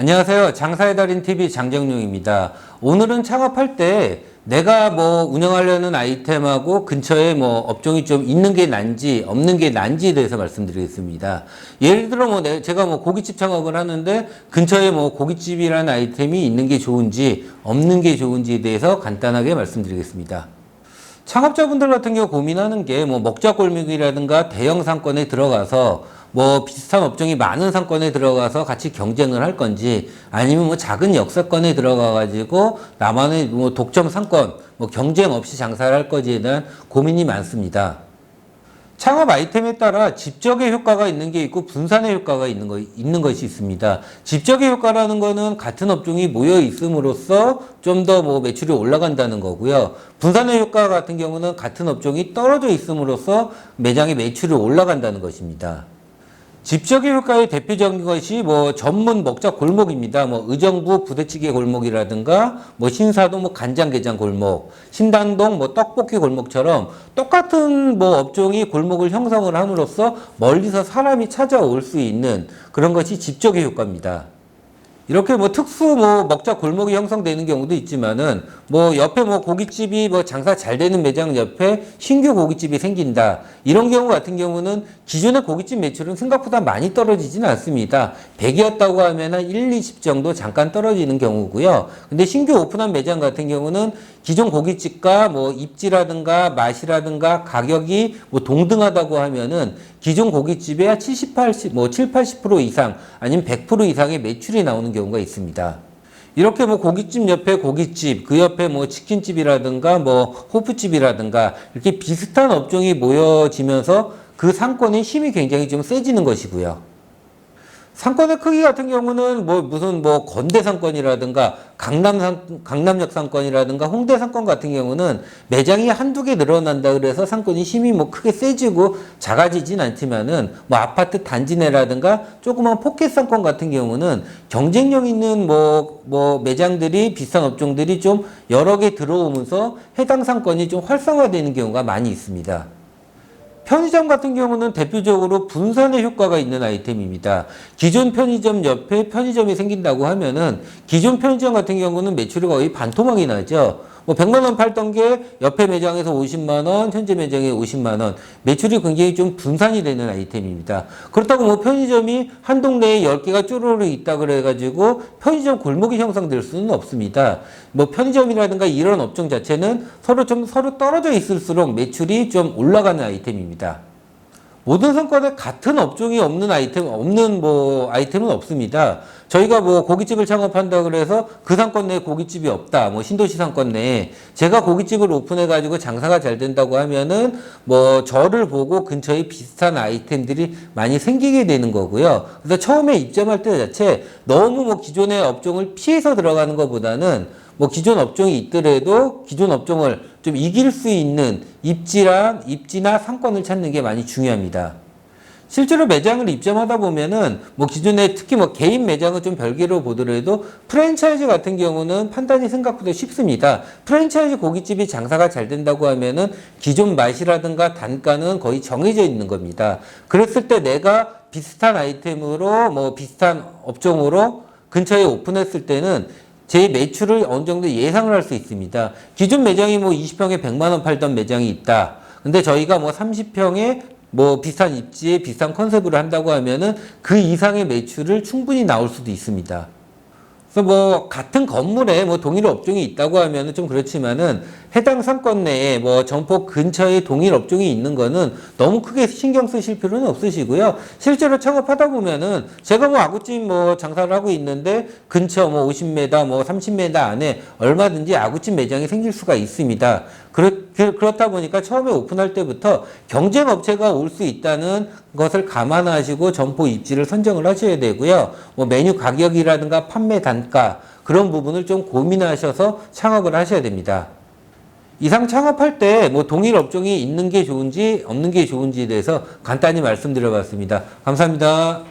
안녕하세요. 장사의 달인 TV 장정용입니다. 오늘은 창업할 때 내가 운영하려는 아이템하고 근처에 업종이 좀 있는 게 난지 없는 게 난지에 대해서 말씀드리겠습니다. 예를 들어 제가 고깃집 창업을 하는데 근처에 고깃집이라는 아이템이 있는 게 좋은지 없는 게 좋은지에 대해서 간단하게 말씀드리겠습니다. 창업자분들 같은 경우 고민하는 게 먹자골목이라든가 대형 상권에 들어가서 비슷한 업종이 많은 상권에 들어가서 같이 경쟁을 할 건지, 아니면 작은 역세권에 들어가 가지고 나만의 독점 상권 경쟁 없이 장사를 할 건지에 대한 고민이 많습니다. 창업 아이템에 따라 집적의 효과가 있는 게 있고 분산의 효과가 있는 것이 있습니다. 집적의 효과라는 거는 같은 업종이 모여 있음으로써 좀 더 매출이 올라간다는 거고요. 분산의 효과 같은 경우는 같은 업종이 떨어져 있음으로써 매장의 매출이 올라간다는 것입니다. 집적의 효과의 대표적인 것이 전문 먹자 골목입니다. 의정부 부대찌개 골목이라든가 신사동 간장게장 골목, 신당동 떡볶이 골목처럼 똑같은 업종이 골목을 형성을 함으로써 멀리서 사람이 찾아올 수 있는 그런 것이 집적의 효과입니다. 이렇게 특수 먹자 골목이 형성되는 경우도 있지만은 옆에 고깃집이 장사 잘 되는 매장 옆에 신규 고깃집이 생긴다. 이런 경우 같은 경우는 기존의 고깃집 매출은 생각보다 많이 떨어지지는 않습니다. 100이었다고 하면 한 1, 20 정도 잠깐 떨어지는 경우고요. 근데 신규 오픈한 매장 같은 경우는 기존 고깃집과 입지라든가 맛이라든가 가격이 동등하다고 하면은 기존 고깃집의 70, 80, 7, 80% 이상 아니면 100% 이상의 매출이 나오는 경우가 있습니다. 이렇게 고깃집 옆에 고깃집, 그 옆에 치킨집이라든가 호프집이라든가 이렇게 비슷한 업종이 모여지면서 그 상권의 힘이 굉장히 좀 세지는 것이고요. 상권의 크기 같은 경우는 무슨 건대 상권이라든가 강남역 상권이라든가 홍대 상권 같은 경우는 매장이 한두 개 늘어난다 그래서 상권이 힘이 크게 세지고 작아지진 않지만은 아파트 단지 내라든가 조그만 포켓 상권 같은 경우는 경쟁력 있는 매장들이 비싼 업종들이 좀 여러 개 들어오면서 해당 상권이 좀 활성화되는 경우가 많이 있습니다. 편의점 같은 경우는 대표적으로 분산의 효과가 있는 아이템입니다. 기존 편의점 옆에 편의점이 생긴다고 하면은 기존 편의점 같은 경우는 매출이 거의 반토막이 나죠. 100만 원 팔던 게 옆에 매장에서 50만 원, 현재 매장에 50만 원. 매출이 굉장히 좀 분산이 되는 아이템입니다. 그렇다고 편의점이 한 동네에 10개가 쪼르르 있다 그래가지고 편의점 골목이 형성될 수는 없습니다. 편의점이라든가 이런 업종 자체는 서로 떨어져 있을수록 매출이 좀 올라가는 아이템입니다. 모든 상권에 같은 업종이 없는 아이템은 없습니다. 저희가 고깃집을 창업한다 그래서 그 상권 내에 고깃집이 없다. 신도시 상권 내에 제가 고깃집을 오픈해 가지고 장사가 잘 된다고 하면은 저를 보고 근처에 비슷한 아이템들이 많이 생기게 되는 거고요. 그래서 처음에 입점할 때 자체 너무 기존의 업종을 피해서 들어가는 것보다는 기존 업종이 있더라도 기존 업종을 좀 이길 수 있는 입지나 상권을 찾는 게 많이 중요합니다. 실제로 매장을 입점하다 보면은 기존에 특히 개인 매장은 좀 별개로 보더라도 프랜차이즈 같은 경우는 판단이 생각보다 쉽습니다. 프랜차이즈 고깃집이 장사가 잘 된다고 하면은 기존 맛이라든가 단가는 거의 정해져 있는 겁니다. 그랬을 때 내가 비슷한 아이템으로 비슷한 업종으로 근처에 오픈했을 때는 제 매출을 어느 정도 예상을 할 수 있습니다. 기존 매장이 20평에 100만 원 팔던 매장이 있다. 근데 저희가 30평에 비슷한 입지에 비슷한 컨셉으로 한다고 하면은 그 이상의 매출을 충분히 나올 수도 있습니다. 그래서 같은 건물에 동일 업종이 있다고 하면은 좀 그렇지만은 해당 상권 내에 점포 근처에 동일 업종이 있는 거는 너무 크게 신경 쓰실 필요는 없으시고요. 실제로 창업하다 보면은 제가 아구찜 장사를 하고 있는데 근처 50m, 30m 안에 얼마든지 아구찜 매장이 생길 수가 있습니다. 그렇다 보니까 처음에 오픈할 때부터 경쟁 업체가 올 수 있다는 것을 감안하시고 점포 입지를 선정을 하셔야 되고요. 메뉴 가격이라든가 판매 단가 그런 부분을 좀 고민하셔서 창업을 하셔야 됩니다. 이상 창업할 때 동일 업종이 있는 게 좋은지 없는 게 좋은지에 대해서 간단히 말씀드려 봤습니다. 감사합니다.